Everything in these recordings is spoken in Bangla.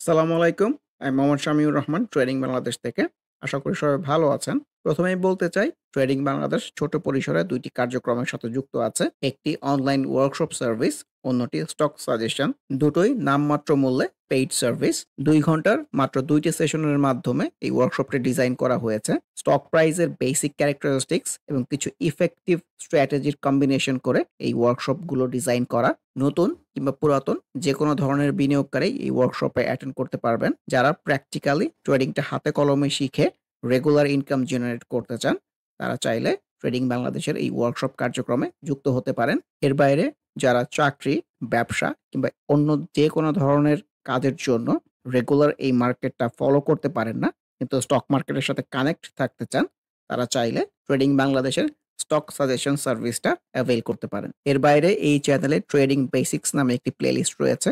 আসসালামু আলাইকুম। আমি মোহাম্মদ শামিউর রহমান ট্রেডিং বাংলাদেশ থেকে। আশা করি সবাই ভালো আছেন। ১ম এই বলতে চাই ট্রেডিং বাংলাদেশ ছোট পরিসরে ২ টি কার্যক্রমের সাথে যুক্ত আছে। একটি অনলাইন ওয়ার্কশপ সার্ভিস, অন্যটি স্টক সাজেশন। দুটোই নামমাত্র মূল্যে পেইড সার্ভিস। ২ ঘন্টার মাত্র ২ টি সেশনের মাধ্যমে এই ওয়ার্কশপটি ডিজাইন করা হয়েছে। স্টক প্রাইসের বেসিক ক্যারেক্টারিস্টিক্স এবং কিছু ইফেক্টিভ স্ট্র্যাটেজির কম্বিনেশন করে এই ওয়ার্কশপগুলো ডিজাইন করা। নতুন কিংবা পুরাতন যেকোনো ধরনের বিনিয়োগকারী এই ওয়ার্কশপে অ্যাটেন্ড করতে পারবেন। যারা প্র্যাকটিক্যালি ট্রেডিংটা হাতে কলমে শিখে রেগুলার ইনকাম জেনারেট করতে চান, তারা চাইলে ট্রেডিং বাংলাদেশের এই ওয়ার্কশপ কার্যক্রমে যুক্ত হতে পারেন। এর বাইরে যারা চাকরি, ব্যবসা কিংবা অন্য যেকোনো ধরনের কাজের জন্য রেগুলার এই মার্কেটটা ফলো করতে পারেন না, কিন্তু স্টক মার্কেটের সাথে কানেক্ট থাকতে চান, তারা চাইলে ট্রেডিং বাংলাদেশের স্টক সাজেশন সার্ভিসটা অ্যাভেইল করতে পারেন। এর বাইরে এই চ্যানেলে ট্রেডিং বেসিক্স নামে একটি প্লেলিস্ট রয়েছে।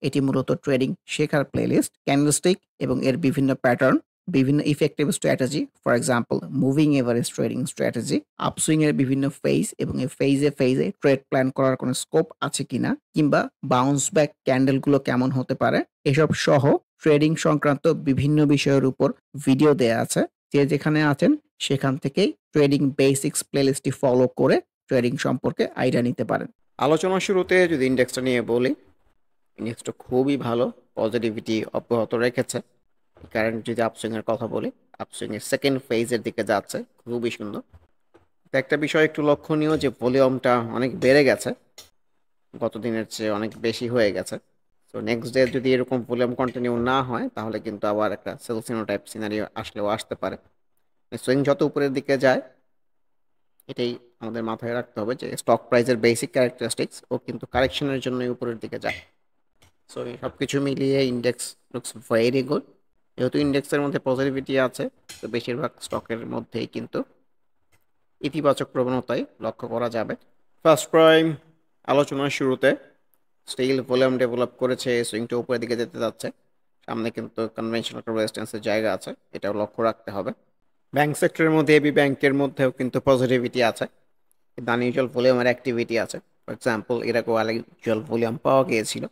এটি মূলত ট্রেডিং শেখার প্লেলিস্ট। ক্যান্ডেলস্টিক এবং এর বিভিন্ন প্যাটার্ন, বিভিন্ন effective strategy, for example moving average trading strategy, upswing এর বিভিন্ন ফেজ এবং এই ফেজে ট্রেড প্ল্যান করার কোনো স্কোপ আছে কিনা, কিংবা বাউন্স ব্যাক ক্যান্ডেলগুলো কেমন হতে পারে, এসব সহ ট্রেডিং সংক্রান্ত বিভিন্ন বিষয়ের উপর ভিডিও দেয়া আছে। যে যেখানে আছেন সেখান থেকেই ট্রেডিং বেসিক্স প্লেলিস্টটি ফলো করে ট্রেডিং সম্পর্কে আইডিয়া নিতে পারেন। আলোচনার শুরুতে যদি ইন্ডেক্সটা নিয়ে বলি, ইন্ডেক্সটা খুবই ভালো, পজিটিভিটি অব্যাহত রেখেছে। কারেন্ট যদি আপসুইং এর কথা বলি, আপসুইং এর সেকেন্ড ফেজের দিকে যাচ্ছে, খুবই সুন্দর। তো একটা বিষয় একটু লক্ষণীয় যে ভলিউমটা অনেক বেড়ে গেছে, গত দিনের চেয়ে অনেক বেশি হয়ে গেছে। তো নেক্সট ডে যদি এরকম ভলিউম কন্টিনিউ না হয়, তাহলে কিন্তু আবার একটা সেল টাইপ সিনারিও আসলেও আসতে পারে। সুইং যত উপরের দিকে যায়, এটাই আমাদের মাথায় রাখতে হবে যে স্টক প্রাইসের বেসিক ক্যারেক্টারিস্টিক্স ও কিন্তু কারেকশনের জন্যই উপরের দিকে যায়। সো এই সব কিছু মিলিয়ে ইন্ডেক্স লুকস ভেরি গুড। যেহেতু ইন্ডেক্সের মধ্যে পজিটিভিটি আছে, তো বেশিরভাগ স্টকের মধ্যেই কিন্তু ইতিবাচক প্রবণতাই লক্ষ্য করা যাবে। ফার্স্ট প্রাইম আলোচনার শুরুতে স্টিল ভলিউম ডেভেলপ করেছে, সুইংটা উপরের দিকে যেতে যাচ্ছে। সামনে কিন্তু কনভেনশনাল রেজিস্ট্যান্সের জায়গা আছে, এটাও লক্ষ্য রাখতে হবে। ব্যাংক সেক্টরের মধ্যে এবি ব্যাংকের মধ্যেও কিন্তু পজিটিভিটি আছে, কিন্তু আনইউজুয়াল ভলিউমের অ্যাক্টিভিটি আছে। ফর এক্সাম্পল, এরকম আনইউজুয়াল ভলিউম পাওয়া গিয়েছিল,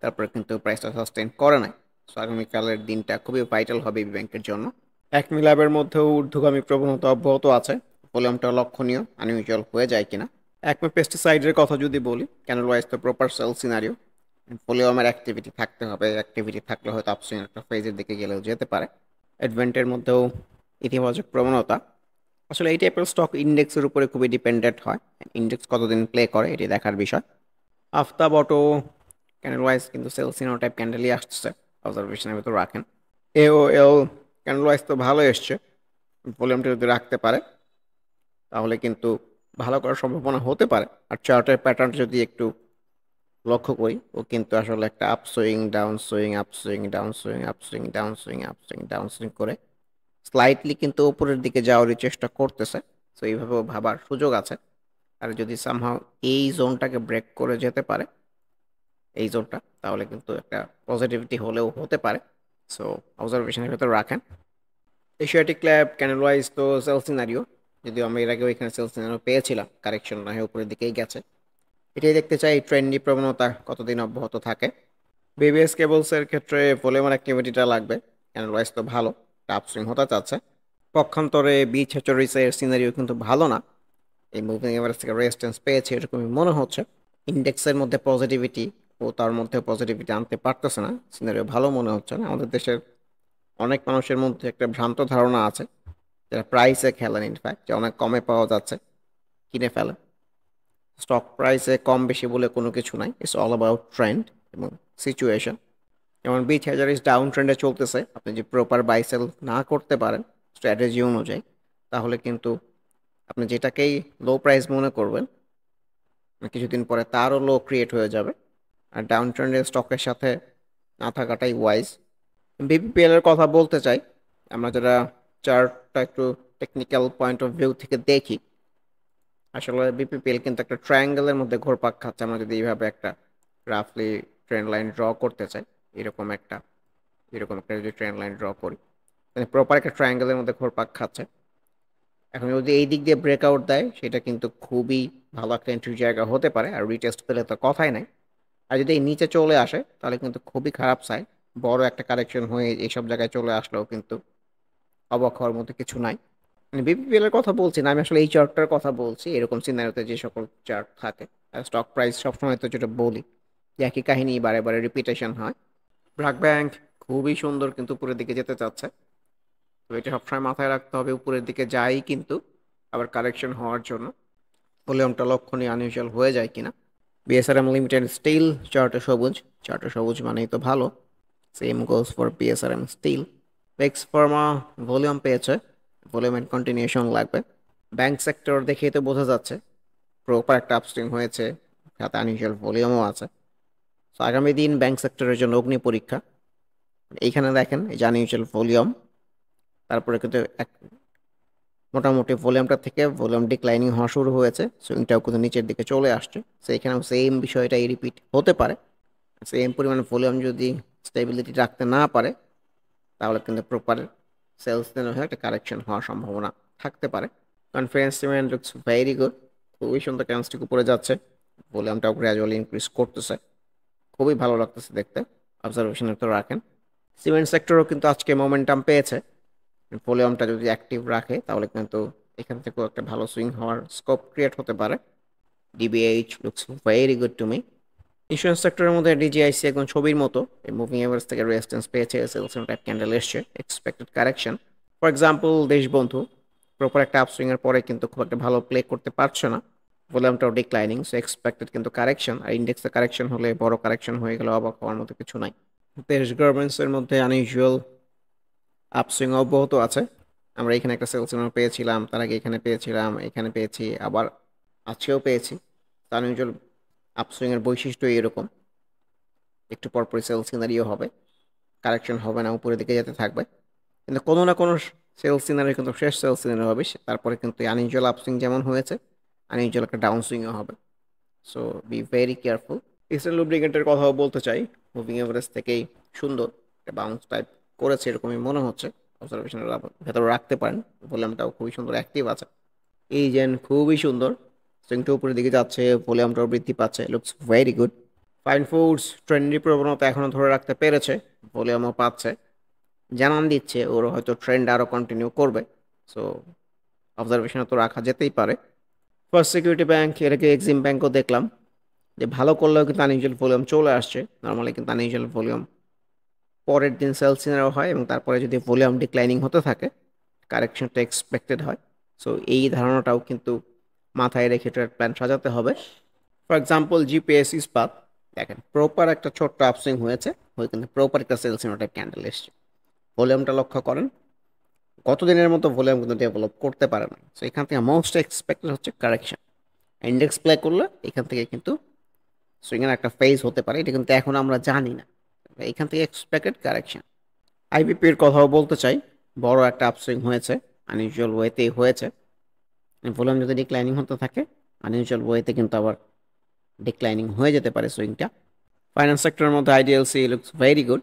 তারপরে কিন্তু প্রাইসটা সাস্টেন করে নাই। সো আগামীকালের দিনটা খুবই ভাইটাল হবে এবি ব্যাংকের জন্য। একমি ল্যাবের মধ্যেও ঊর্ধ্বগামী প্রবণতা অব্যাহত আছে, ভলিউমটা লক্ষণীয়, আনইউজুয়াল হয়ে যায় কিনা। একমি পেস্টিসাইডের কথা যদি বলি, ক্যানেল ওয়াইজ তো প্রপার সেল সিনারিও, ভলিউমের অ্যাক্টিভিটি থাকতে হবে। অ্যাক্টিভিটি থাকলে হয়তো আপসুইং একটা ফেজের দিকে গেলেও যেতে পারে। অ্যাডভেন্টের মধ্যেও ইতিবাচক প্রবণতা। আসলে এই টাইপের স্টক ইন্ডেক্সের উপরে খুবই ডিপেন্ডেন্ট হয়, ইন্ডেক্স কতদিন প্লে করে এটি দেখার বিষয়। আফতাব অটো ক্যান্ডেল ওয়াইজ কিন্তু সেল সিনো টাইপ ক্যান্ডেলই আসছে, অবজারভেশনের ভিতর রাখেন। এল ক্যান্ডেল ওয়াইজ তো ভালো এসছে, ভলিউমটা যদি রাখতে পারে তাহলে কিন্তু ভালো করার সম্ভাবনা হতে পারে। আর চার্টের প্যাটার্নটা যদি একটু লক্ষ্য করি, ও কিন্তু আসলে একটা up swing down swing, up swing down swing, up swing down swing, up swing down swing করে স্লাইটলি কিন্তু উপরের দিকে যাওয়ারই চেষ্টা করতেছে। সো এইভাবেও ভাবার সুযোগ আছে। আর যদি সামহাও এই জোনটাকে ব্রেক করে যেতে পারে, এই জোনটা, তাহলে কিন্তু একটা পজিটিভিটি হলেও হতে পারে। সো অবজারভেশনের ভেতর রাখেন। এশিয়াটিক ল্যাব ক্যানেল ওয়াইজ তো সেল সিনারিও, যদিও আমরা এর আগেও এখানে সেল সিনারিও পেয়েছিলাম, কারেকশন না হয়ে উপরের দিকেই গেছে। এটাই দেখতে চাই ট্রেন্ডি প্রবণতা কতদিন অব্যাহত থাকে। বিবিএস কেবলসের ক্ষেত্রে ভলিউমের অ্যাক্টিভিটিটা লাগবে, ক্যানেল ওয়াইজ তো ভালো, আপসুইং হতে চাচ্ছে। পক্ষান্তরে বিচ হ্যাচারিসের সিনারিও কিন্তু ভালো না, এই মুভিং এভারেজ থেকে রেজিস্ট্যান্স পেয়েছে এরকমই মনে হচ্ছে। ইন্ডেক্সের মধ্যে পজিটিভিটি ও তার মধ্যে পজিটিভিটি আনতে পারতেছে না, সিনারিও ভালো মনে হচ্ছে না। আমাদের দেশের অনেক মানুষের মধ্যে একটা ভ্রান্ত ধারণা আছে, যারা প্রাইসে খেলেন, ইনফ্যাক্ট যে অনেক কমে পাওয়া যাচ্ছে কিনে ফেলেন। স্টক প্রাইসে কম বেশি বলে কোনো কিছু নাই, ইটস অল অ্যাবাউট ট্রেন্ড এবং সিচুয়েশন। যেমন বিচ হ্যাজারিস ডাউন ট্রেন্ডে চলতেছে, আপনি যে প্রপার বাই সেল না করতে পারেন স্ট্র্যাটেজি অনুযায়ী, তাহলে কিন্তু আপনি যেটাকেই লো প্রাইস মনে করবেন, কিছুদিন পরে তারও লো ক্রিয়েট হয়ে যাবে। আর ডাউন ট্রেন্ডের স্টকের সাথে না থাকাটাই ওয়াইজ। বিপিপিএল এর কথা বলতে চাই, আমরা যারা চার্টটা একটু টেকনিক্যাল পয়েন্ট অফ ভিউ থেকে দেখি, আসলে বিপিপিএল কিন্তু একটা ট্রায়াঙ্গেলের মধ্যে ঘোরপাক খাচ্ছে। আমরা যদি এইভাবে একটা রাফলি ট্রেন্ড লাইন ড্র করতে চাই, এরকম একটা এরকম একটা যদি ট্রেন্ড লাইন ড্র করি, মানে প্রপার একটা ট্রায়াঙ্গেলের মধ্যে ঘোরপাক খাচ্ছে। এখন যদি এই দিক দিয়ে ব্রেকআউট দেয়, সেটা কিন্তু খুবই ভালো একটা এন্ট্রি জায়গা হতে পারে, আর রিটেস্ট পেলে তো কথাই নাই। আর যদি এই নিচে চলে আসে, তাহলে কিন্তু খুবই খারাপ সাইড। বড় একটা কারেকশন হয়ে এইসব জায়গায় চলে আসলেও কিন্তু অবাক হওয়ার মতো কিছু নাই। মানে বিপিএল এর কথা বলছি না, আমি আসলে এই চার্টটার কথা বলছি। এরকম সিনারিওতে যে সকল চার্ট থাকে, স্টক প্রাইস সবসময় তো যেটা বলি যে একই কাহিনী বারে বারে রিপিটেশন হয়। ব্র্যাক ব্যাংক খুবই সুন্দর কিন্তু উপরের দিকে যেতে চাচ্ছে। তো এটা সবসময় মাথায় রাখতে হবে, উপরের দিকে যাই কিন্তু আবার কারেকশন হওয়ার জন্য ভলিউমটা লক্ষণীয় আনইউজুয়াল হয়ে যায় কিনা। বিএসআরএম লিমিটেড স্টিল চার্টে সবুজ মানেই তো ভালো। Same goes for BSRM steel. বেক্স ফার্মা ভলিউম পেয়েছে, ভলিউমের কন্টিনিউশন লাগবে। ব্যাংক সেক্টর দেখেই তো বোঝা যাচ্ছে প্রপার একটা আপস্ট্রিং হয়েছে, সাথে আনইউজুয়াল ভলিউমও আছে। তো আগামী দিন ব্যাংক সেক্টরের জন্য অগ্নি পরীক্ষা। এইখানে দেখেন এই যে আনইউজুয়াল ভলিউম, তারপরে কিন্তু মোটামুটি ভলিউমটা থেকে ভলিউম ডিক্লাইনিং হওয়া শুরু হয়েছে, সুইংটাও কিন্তু নিচের দিকে চলে আসছে। সো এখানেও সেম বিষয়টাই রিপিট হতে পারে। সেম পরিমাণ ভলিউম যদি স্টেবিলিটি রাখতে না পারে, তাহলে কিন্তু প্রপার সেলস হয়ে একটা কারেকশন হওয়ার সম্ভাবনা থাকতে পারে। Confidence cement looks very good, খুবই সুন্দর ক্যান্সটিক উপরে যাচ্ছে, ভলিউমটাও গ্র্যাজুয়ালি ইনক্রিজ করতেছে, খুবই ভালো লাগতেছে দেখতে। অবজারভেশনে তো রাখেন। সিমেন্ট সেক্টরও কিন্তু আজকে মোমেন্টাম পেয়েছে, ভলিউমটা যদি অ্যাক্টিভ রাখে তাহলে কিন্তু এখান থেকেও একটা ভালো সুইং হওয়ার স্কোপ ক্রিয়েট হতে পারে। DBH looks very good to me. Insurance সেক্টরের মধ্যে ডিজিআইসি একদম ছবির মতো, এই মুভিং এভারেজ থেকে রেজিস্ট্যান্স পেয়েছে, সেলসিয়াম টাইপ ক্যান্ডেল এসছে, expected correction. For example Deshbandhu proper একটা আপসুইং এর পরে কিন্তু খুব একটা ভালো প্লে করতে পারছে না, ভলিউমটাও ডিক্লাইনিং, সো এক্সপেক্টেড কিন্তু কারেকশন। আর ইন্ডেক্সে কারেকশন হলে বড় কারেকশন হয়ে গেলে অবাক হওয়ার মতো কিছু নাই। দেশ গার্মেন্টসের মধ্যে আনইউজুয়াল আপসুইং অব্যাহত আছে। আমরা এখানে একটা সেলসিয়াম পেয়েছিলাম, তার আগে এখানে পেয়েছিলাম, এখানে পেয়েছি, আবার আজকেও পেয়েছি। আনইউজুয়াল আপসুইং এর বৈশিষ্ট্য এরকম, একটু পরপরই সেল সিনারিও হবে, কারেকশন হবে না, উপরের দিকে যেতে থাকবে। কিন্তু কোনো না কোনো সেল সিনারি কিন্তু শেষ সেল সিনারি হবে, তারপরে কিন্তু আনইউজুয়াল আপসুইং যেমন হয়েছে আনইউজুয়াল একটা ডাউন সুইংও হবে। So be very careful. Eastern লুব্রিকেন্টের কথাও বলতে চাই, মুভিং এভারেজ থেকেই সুন্দর একটা বাউন্স টাইপ করেছে এরকমই মনে হচ্ছে। অবজারভেশনের ভেতরে রাখতে পারেন, ভলিউমটাও খুবই সুন্দর অ্যাক্টিভ আছে। এই যেন খুবই সুন্দর, সুইংটা উপরের দিকে যাচ্ছে, ভলিউমটাও বৃদ্ধি পাচ্ছে, looks very good. Fine foods trendy প্রবণতা এখনও ধরে রাখতে পেরেছে, ভলিউমও পাচ্ছে, জানান দিচ্ছে ওর হয়তো ট্রেন্ড আরও কন্টিনিউ করবে। সো অবজারভেশনে তো রাখা যেতেই পারে। ফার্স্ট সিকিউরিটি ব্যাংক, এর আগে এক্সিম ব্যাংকও দেখলাম যে ভালো করলেও কিন্তু আনইউজুয়াল ভলিউম চলে আসছে। নর্মালি কিন্তু আনইউজুয়াল ভলিউম পরের দিন সেল সিনারিও হয়, এবং তারপরে যদি ভলিউম ডিক্লাইনিং হতে থাকে কারেকশনটা এক্সপেক্টেড হয়। সো এই ধারণাটাও কিন্তু মাথায় রেখে ট্রেড প্ল্যান সাজাতে হবে। ফর এক্সাম্পল জিপিএস ইস্পাত, দেখেন প্রপার একটা ছোট্ট আপসুইং হয়েছে, হয়ে কিন্তু প্রপার একটা সেল সিনারিও টাইপ ক্যান্ডেল এসছে। ভলিউমটা লক্ষ্য করেন, কতদিনের মতো ভলিউম কিন্তু ডেভেলপ করতে পারে না। সো এখান থেকে মোস্ট এক্সপেক্টেড হচ্ছে কারেকশন। ইন্ডেক্স প্লে করলে এখান থেকে কিন্তু সুইংয়ের একটা ফেজ হতে পারে, এটা কিন্তু এখন আমরা জানি না, এখান থেকে এক্সপেক্টেড কারেকশন। আইবিপির কথাও বলতে চাই, বড় একটা আপসুইং হয়েছে, আনইউজুয়াল ওয়েতেই হয়েছে। ভলিউম যদি ডিক্লাইনিং হতে থাকে আনইউজুয়াল ওয়েতে কিন্তু আবার ডিক্লাইনিং হয়ে যেতে পারে সুইংটা। ফাইন্যান্স সেক্টরের মধ্যে IDLC looks very good,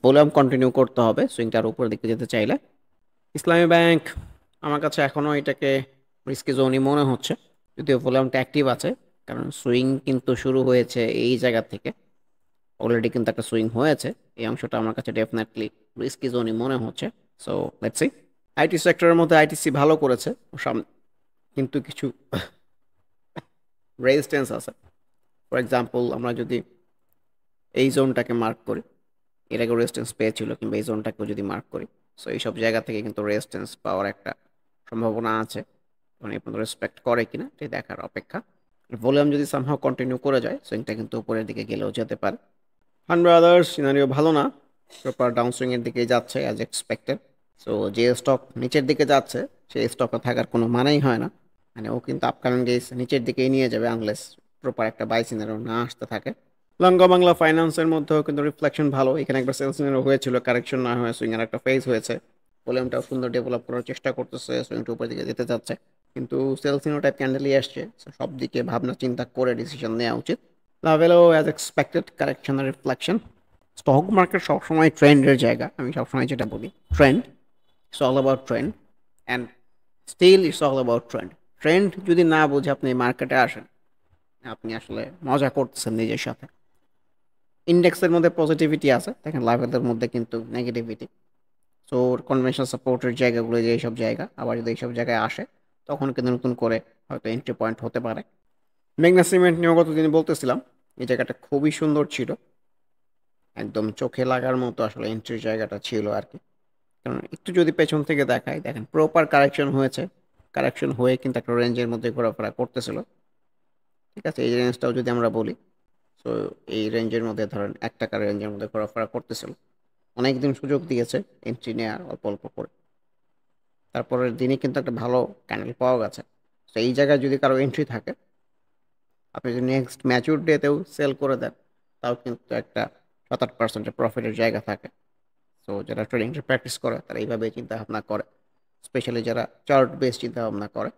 volume continue করতে হবে সুইংটার উপর দিকে যেতে চাইলে। ইসলামী ব্যাংক আমার কাছে এখনও এটাকে রিস্কি জোনই মনে হচ্ছে, যদিও ভলিউমটা অ্যাক্টিভ আছে, কারণ সুইং কিন্তু শুরু হয়েছে এই জায়গা থেকে, অলরেডি কিন্তু একটা সুইং হয়েছে। এই অংশটা আমার কাছে ডেফিনেটলি রিস্কি জোনই মনে হচ্ছে। So let's see. আইটি সেক্টরের মধ্যে আইটিসি ভালো করেছে, সামনে কিন্তু কিছু রেজিস্ট্যান্স আছে। ফর এক্সাম্পল আমরা যদি এই জোনটাকে মার্ক করি, এর আগে রেজিস্ট্যান্স পেয়েছিল, কিংবা এই জোনটাকেও যদি মার্ক করি, সো এইসব জায়গা থেকে কিন্তু রেজিস্ট্যান্স পাওয়ার একটা সম্ভাবনা আছে। মানে আপনাদের রেসপেক্ট করে কিনা এটি দেখার অপেক্ষা। ভলিউম যদি সামহাও কন্টিনিউ করে যায় সুইংটা কিন্তু উপরের দিকে গেলেও যেতে পারে। হান্ড্রেড আদার্স সিনারিও ভালো না, প্রপার ডাউন সুইংয়ের দিকে যাচ্ছে অ্যাজ এক্সপেক্টেড। সো যে স্টক নিচের দিকে যাচ্ছে সেই স্টকে থাকার কোনো মানেই হয় না, মানে ও কিন্তু আপকামিং ডেজ নিচের দিকেই নিয়ে যাবে আনলেস প্রপার একটা বাই সিনারিও না আসতে থাকে। লঙ্কা বাংলা ফাইন্যান্সের মধ্যেও কিন্তু রিফ্লেকশন ভালো, এখানে একবার সেলস সিনারিও হয়েছিল, কারেকশন না হয়ে সুইংয়ের একটা ফেজ হয়েছে, ভলিউমটাও সুন্দর ডেভেলপ করার চেষ্টা করতেছে, সুইংটা উপর দিকে যেতে যাচ্ছে, কিন্তু সেলস সিনারিও টাইপ ক্যান্ডেলই আসছে। সব দিকে ভাবনা চিন্তা করে ডিসিশন নেওয়া উচিত। লাভেলও অ্যাজ এক্সপেক্টেড কারেকশন আর রিফ্লেকশন। স্টক মার্কেট সবসময় ট্রেন্ডের জায়গা, আমি সবসময় যেটা বলি trend, it's all about trend, and still it's all about trend. Trend যদি না বুঝে আপনি মার্কেটে আসেন, আপনি আসলে মজা করতেছেন নিজের সাথে। ইন্ডেক্সের মধ্যে পজিটিভিটি আছে। দেখেন লাভেলের মধ্যে কিন্তু নেগেটিভিটি। সো কনভেনশনাল সাপোর্টের জায়গাগুলো যে এইসব জায়গা, আবার যদি এইসব জায়গায় আসে তখন কিন্তু নতুন করে হয়তো এন্ট্রি পয়েন্ট হতে পারে। মেঘনা সিমেন্ট নিয়েও গতদিন বলতেছিলাম, এই জায়গাটা খুবই সুন্দর ছিল। একদম চোখে লাগার মতো আসলে এন্ট্রির জায়গাটা ছিল আরকি। কারণ একটু যদি পেছন থেকে দেখাই, দেখেন প্রপার কারেকশন হয়েছে। কারেকশন হয়ে কিন্তু একটা রেঞ্জের মধ্যে ঘোরাফেরা করতেছিল। ঠিক আছে? এই রেঞ্জটাও যদি আমরা বলি, সো এই রেঞ্জের মধ্যে ধরেন ৳১ রেঞ্জের মধ্যে ঘোরাফেরা করতেছিল। অনেকদিন সুযোগ দিয়েছে এন্ট্রি নেয়ার অল্প, অল্প করে। তারপরের দিনই কিন্তু একটা ভালো ক্যান্ডেল পাওয়া গেছে। তো এই জায়গায় যদি কারো এন্ট্রি থাকে, আপনি যদি নেক্সট ম্যাচিউর ডেতেও সেল করে দেন, তাও কিন্তু একটা ৭-৮% এর প্রফিটের জায়গা থাকে। সো যারা ট্রেডিংটা প্র্যাকটিস করে তারা এইভাবেই চিন্তাভাবনা করে। স্পেশালি যারা চার্ট বেস চিন্তাভাবনা করে।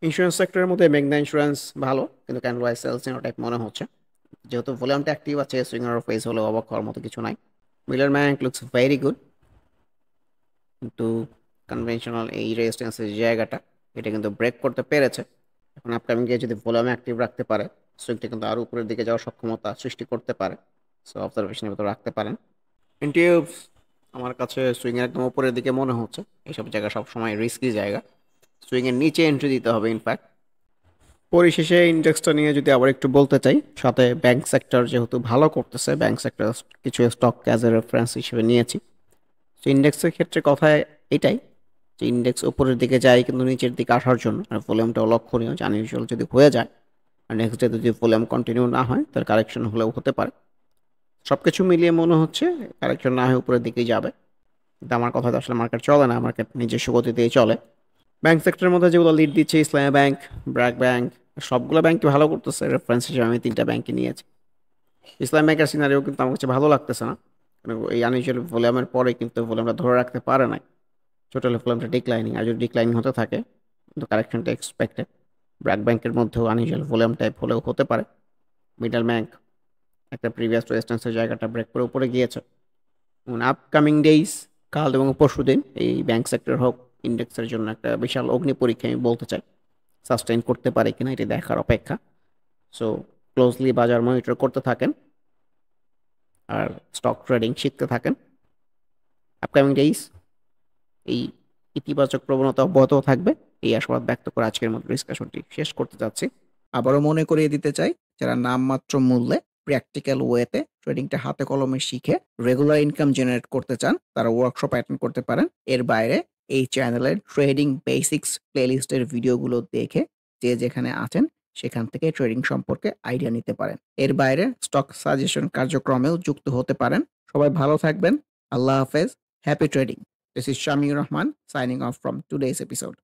ইন্স্যুরেন্স সেক্টরের মধ্যে মেঘনা ইন্স্যুরেন্স ভালো, কিন্তু ক্যান্ডেল ওয়াইজ সেলস টাইপ মনে হচ্ছে। যেহেতু ভলিউমটা অ্যাক্টিভ আছে, সুইঙ্গার ফেস হলেও অবাক হওয়ার মতো কিছু নাই। Miller bank looks very good, কিন্তু কনভেনশনাল এই রেজিস্ট্যান্সের যে জায়গাটা, এটা কিন্তু ব্রেক করতে পেরেছে। এখন আপকামিং গিয়ে যদি ভলিউম অ্যাক্টিভ রাখতে পারে, সুইংটা কিন্তু আরও উপরের দিকে যাওয়ার সক্ষমতা সৃষ্টি করতে পারে। সো অবজারভেশনের ভেতর রাখতে পারেন। ইনটিউবস আমার কাছে সুইংয়ের একদম উপরের দিকে মনে হচ্ছে। এইসব জায়গা সবসময় রিস্কি জায়গা। সুইংয়ের নিচে এন্ট্রি দিতে হবে ইনফ্যাক্ট। পরিশেষে ইন্ডেক্সটা নিয়ে যদি আবার একটু বলতে চাই, সাথে ব্যাংক সেক্টর যেহেতু ভালো করতেছে, ব্যাংক সেক্টর কিছু স্টক অ্যাজ এ রেফারেন্স হিসেবে নিয়েছি। তো ইন্ডেক্সের ক্ষেত্রে কথা এটাই যে ইন্ডেক্স উপরের দিকে যায় কিন্তু নিচের দিকে আসার জন্য, আর ভলিউমটাও লক্ষণীয় যে আনইউজুয়াল যদি হয়ে যায় আর নেক্সট ডে যদি ভলিউম কন্টিনিউ না হয় তার কারেকশন হলেও হতে পারে। সব কিছু মিলিয়ে মনে হচ্ছে কারেকশন না হয়ে উপরের দিকেই যাবে। কিন্তু আমার কথা তো আসলে মার্কেট চলে না, মার্কেট নিজস্ব গতিতেই চলে। ব্যাংক সেক্টরের মধ্যে যেগুলো লিড দিচ্ছে, ইসলামী ব্যাংক, ব্র্যাক ব্যাংক, সবগুলো ব্যাংকই ভালো করতেছে। রেফারেন্স হিসেবে আমি 3টা ব্যাংকই নিয়েছি। ইসলামী ব্যাংকের সিনারিও কিন্তু আমার কাছে ভালো লাগতেছে না, কারণ এই আনইউজুয়াল ভলিউমের পরে কিন্তু ভলিউমটা ধরে রাখতে পারে নাই। টোটাল ভলিউমটা ডিক্লাইনিং, আর যদি ডিক্লাইনিং হতে থাকে কিন্তু কারেকশনটা এক্সপেক্টেড। ব্র্যাক ব্যাংকের মধ্যেও আনইউজুয়াল ভলিউম টাইপ হলেও হতে পারে। মিডল ব্যাংক একটা প্রিভিয়াস রেজিস্ট্যান্সের জায়গাটা ব্রেক করে উপরে গিয়েছে। আপকামিং ডেইজ, কাল এবং পরশুদিন এই ব্যাংক সেক্টর হোক ইন্ডেক্সের জন্য একটা বিশাল অগ্নি পরীক্ষা আমি বলতে চাই। সাস্টেইন করতে পারে কিনা এটি দেখার অপেক্ষা। সো ক্লোজলি বাজার মনিটর করতে থাকেন আর স্টক ট্রেডিং শিখতে থাকেন। আপকামিং ডেইজ এই ইতিবাচক প্রবণতা অব্যাহত থাকবে, এই আশাবাদ ব্যক্ত করে আজকের মতো ডিসকাশনটি শেষ করতে যাচ্ছি। আবারও মনে করিয়ে দিতে চাই, যারা নামমাত্র মূল্যে প্র্যাকটিক্যাল ওয়েতে ট্রেডিংটা হাতে কলমে শিখে রেগুলার ইনকাম জেনারেট করতে চান, তারা ওয়ার্কশপ অ্যাটেন্ড করতে পারেন। এর বাইরে এই চ্যানেলের ট্রেডিং বেসিক্স প্লেলিস্টের ভিডিওগুলো দেখে যে যেখানে আছেন সেখান থেকে ট্রেডিং সম্পর্কে আইডিয়া নিতে পারেন। এর বাইরে স্টক সাজেশন কার্যক্রমেও যুক্ত হতে পারেন। সবাই ভালো থাকবেন। আল্লাহ হাফেজ। Happy trading. This is Shamir Rahman signing off from today's episode.